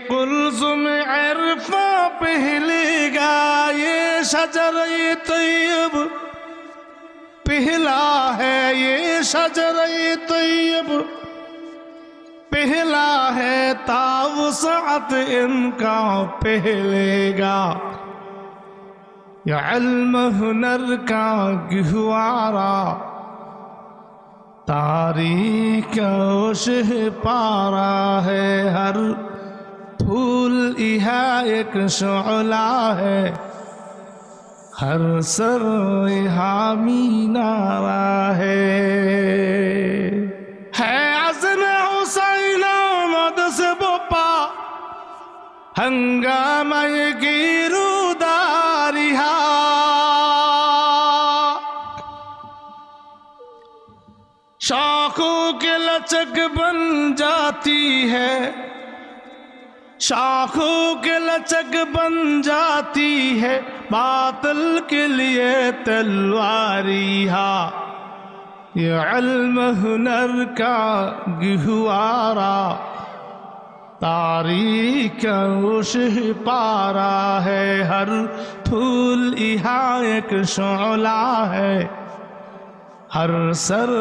कुल्ज़ुम इरफ़ा पहलेगा ये शजर-ए तय्यब पहला है, ये शजर-ए तय्यब पहला है, तावसअत इनका पहलेगा। ये इल्म हुनर का गहवारा तारीख ओशह पारा है, हर फूल यहाँ एक शोला है, हर सर यहाँ मीनारा है अज़्न हुसैन आमद से बोपा हंगामा गिरुदारिहा। शाखों के लचक बन जाती है, शाखों के लचक बन जाती है, बातिल के लिए तलवारिहा। ये इल्म हुनर का गहवारा तारीख ओशह पारा है, हर फूल यहाँ एक शोला है, हर सर